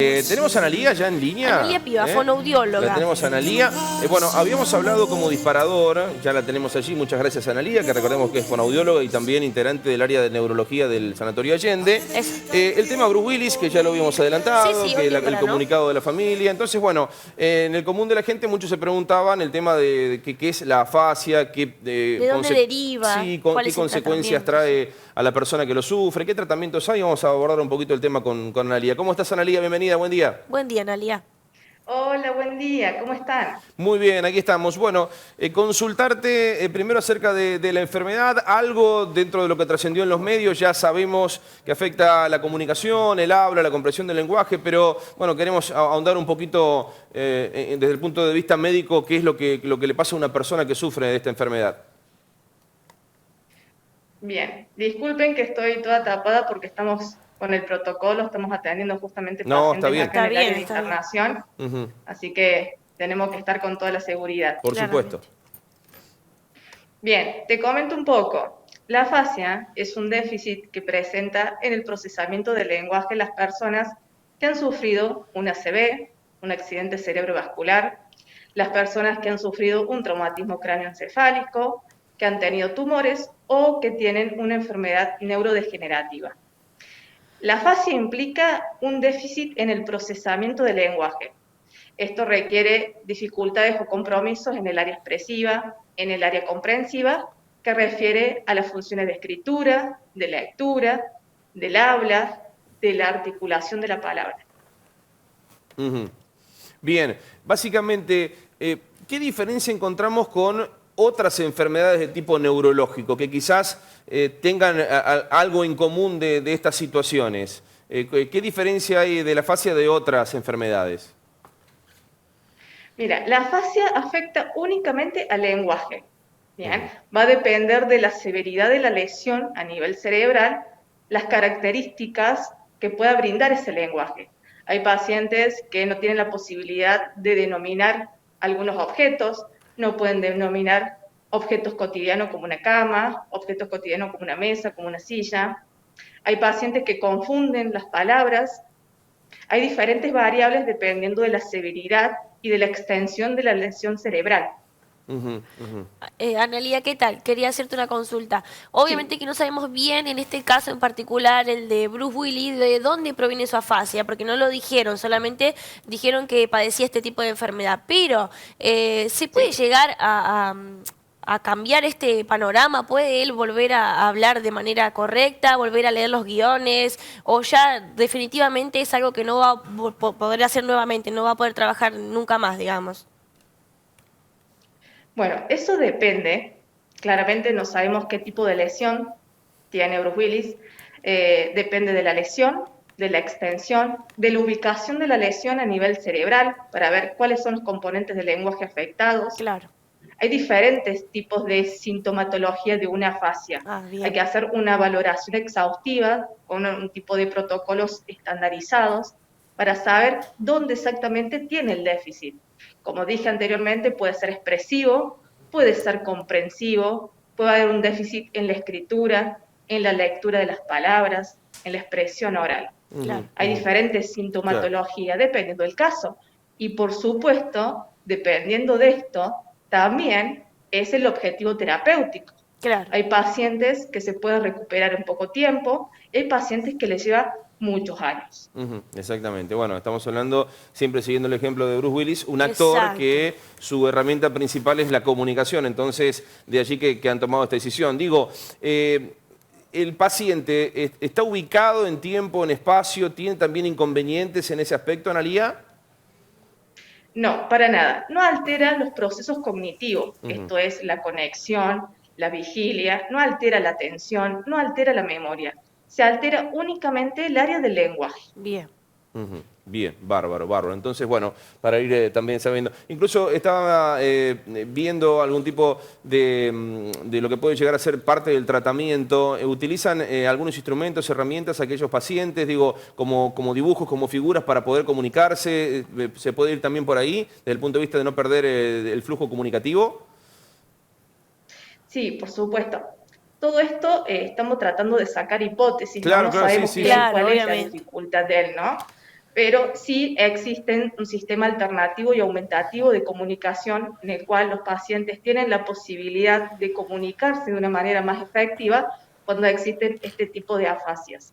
Tenemos a Analía ya en línea. Analía Piva, fonoaudióloga. La tenemos a Analía. Bueno, habíamos hablado como disparador, ya la tenemos allí. Muchas gracias a Analía, que recordemos que es fonoaudióloga y también integrante del área de neurología del Sanatorio Allende. El tema Bruce Willis, que ya lo habíamos adelantado, Sí, que hoy el comunicado de la familia. Entonces, bueno, en el común de la gente muchos se preguntaban el tema de qué es la afasia, ¿de dónde deriva? Sí, qué consecuencias trae a la persona que lo sufre, qué tratamientos hay. Vamos a abordar un poquito el tema con Analía. ¿Cómo estás, Analía? Bienvenida, buen día. Buen día, Analía. Hola, buen día, ¿cómo están? Muy bien, aquí estamos. Bueno, consultarte primero acerca de la enfermedad, algo dentro de lo que trascendió en los medios, ya sabemos que afecta la comunicación, el habla, la comprensión del lenguaje, pero bueno, queremos ahondar un poquito desde el punto de vista médico, qué es lo que le pasa a una persona que sufre de esta enfermedad. Bien, disculpen que estoy toda tapada porque estamos con el protocolo, estamos atendiendo justamente pacientes acá en el área de internación, así que tenemos que estar con toda la seguridad. Por supuesto. Bien, te comento un poco. La afasia es un déficit que presenta en el procesamiento del lenguaje las personas que han sufrido un ACV, un accidente cerebrovascular, las personas que han sufrido un traumatismo cráneoencefálico, que han tenido tumores o que tienen una enfermedad neurodegenerativa. La afasia implica un déficit en el procesamiento del lenguaje. Esto requiere dificultades o compromisos en el área expresiva, en el área comprensiva, que refiere a las funciones de escritura, de lectura, del habla, de la articulación de la palabra. Bien, básicamente, ¿qué diferencia encontramos con otras enfermedades de tipo neurológico que quizás tengan algo en común de estas situaciones? ¿Qué diferencia hay de la afasia de otras enfermedades? Mira, la afasia afecta únicamente al lenguaje. Bien, va a depender de la severidad de la lesión a nivel cerebral, las características que pueda brindar ese lenguaje. Hay pacientes que no tienen la posibilidad de denominar algunos objetos, no pueden denominar objetos cotidianos como una cama, objetos cotidianos como una mesa, como una silla. Hay pacientes que confunden las palabras. Hay diferentes variables dependiendo de la severidad y de la extensión de la lesión cerebral. Analía, ¿qué tal? Quería hacerte una consulta. Obviamente que no sabemos bien, en este caso en particular, el de Bruce Willis, de dónde proviene su afasia, porque no lo dijeron, solamente dijeron que padecía este tipo de enfermedad. Pero, ¿se puede llegar a cambiar este panorama? ¿Puede él volver a hablar de manera correcta, volver a leer los guiones? ¿O ya definitivamente es algo que no va a poder hacer nuevamente, no va a poder trabajar nunca más, digamos? Bueno, eso depende. Claramente no sabemos qué tipo de lesión tiene Bruce Willis. Depende de la lesión, de la extensión, de la ubicación de la lesión a nivel cerebral, para ver cuáles son los componentes del lenguaje afectados. Claro. Hay diferentes tipos de sintomatología de una afasia. Hay que hacer una valoración exhaustiva con un tipo de protocolos estandarizados para saber dónde exactamente tiene el déficit. Como dije anteriormente, puede ser expresivo, puede ser comprensivo, puede haber un déficit en la escritura, en la lectura de las palabras, en la expresión oral. Hay diferentes sintomatologías dependiendo del caso. Y por supuesto, dependiendo de esto, también es el objetivo terapéutico. Claro. Hay pacientes que se pueden recuperar en poco tiempo, hay pacientes que les lleva muchos años. Exactamente. Bueno, estamos hablando, siempre siguiendo el ejemplo de Bruce Willis, un actor que su herramienta principal es la comunicación, entonces de allí que han tomado esta decisión. Digo, ¿el paciente está ubicado en tiempo, en espacio, tiene también inconvenientes en ese aspecto, Analía? No, para nada. No altera los procesos cognitivos, esto es la conexión, la vigilia, no altera la atención, no altera la memoria. Se altera únicamente el área del lenguaje. Bien. Bien, bárbaro, bárbaro. Entonces, bueno, para ir también sabiendo. Incluso estaba viendo algún tipo de lo que puede llegar a ser parte del tratamiento. ¿Utilizan algunos instrumentos, herramientas aquellos pacientes, digo, como dibujos, como figuras para poder comunicarse? ¿Se puede ir también por ahí, desde el punto de vista de no perder el flujo comunicativo? Sí, por supuesto. Todo esto estamos tratando de sacar hipótesis, claro, no claro, sabemos sí, bien sí. cuál es la dificultad de él, ¿no? pero sí existe un sistema alternativo y aumentativo de comunicación en el cual los pacientes tienen la posibilidad de comunicarse de una manera más efectiva cuando existen este tipo de afasias.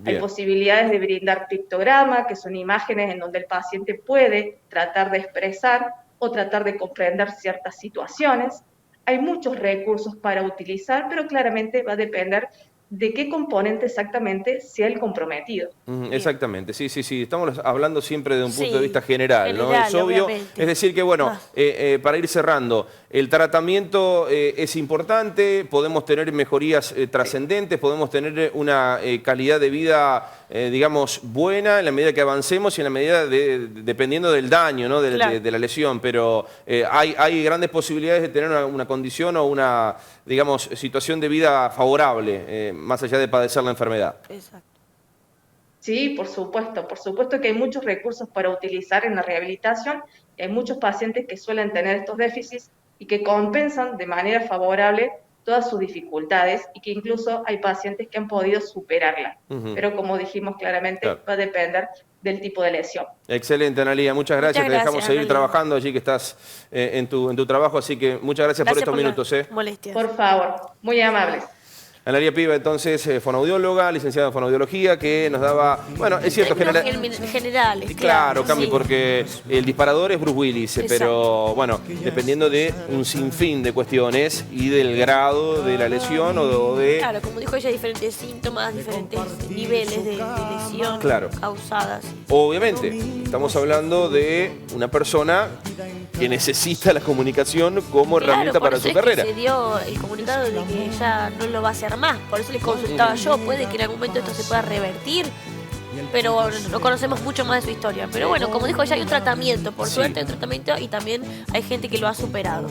Hay posibilidades de brindar pictograma, que son imágenes en donde el paciente puede tratar de expresar o tratar de comprender ciertas situaciones. Hay muchos recursos para utilizar, pero claramente va a depender de qué componente exactamente sea el comprometido. Exactamente, sí. Estamos hablando siempre de un punto de vista general, ¿no? Es obvio. Obviamente. Es decir que, bueno, para ir cerrando, el tratamiento es importante, podemos tener mejorías trascendentes, podemos tener una calidad de vida, digamos, buena en la medida que avancemos y en la medida dependiendo del daño, ¿no? de la lesión, pero hay grandes posibilidades de tener una condición o una, digamos, situación de vida favorable, más allá de padecer la enfermedad. Exacto. Sí, por supuesto que hay muchos recursos para utilizar en la rehabilitación, hay muchos pacientes que suelen tener estos déficits y que compensan de manera favorable todas sus dificultades y que incluso hay pacientes que han podido superarla. Pero como dijimos claramente, va a depender del tipo de lesión. Excelente, Analía, muchas gracias. Te dejamos seguir trabajando allí que estás en tu trabajo, así que muchas gracias por estos minutos. Molestias. Por favor, muy amables. Analía Piva, entonces, fonoaudióloga, licenciada en fonoaudiología, que nos daba, bueno, es cierto, generales. Claro, Cami, porque el disparador es Bruce Willis, pero bueno, dependiendo de un sinfín de cuestiones y del grado de la lesión o de... Claro, como dijo ella, diferentes síntomas, diferentes niveles de lesión causadas. Obviamente, estamos hablando de una persona que necesita la comunicación como herramienta para su carrera. Se dio el comunicado de que ella no lo va a hacer más, por eso le consultaba yo, puede que en algún momento esto se pueda revertir, pero no conocemos mucho más de su historia. Pero bueno, como dijo ella, hay un tratamiento, por suerte hay un tratamiento y también hay gente que lo ha superado.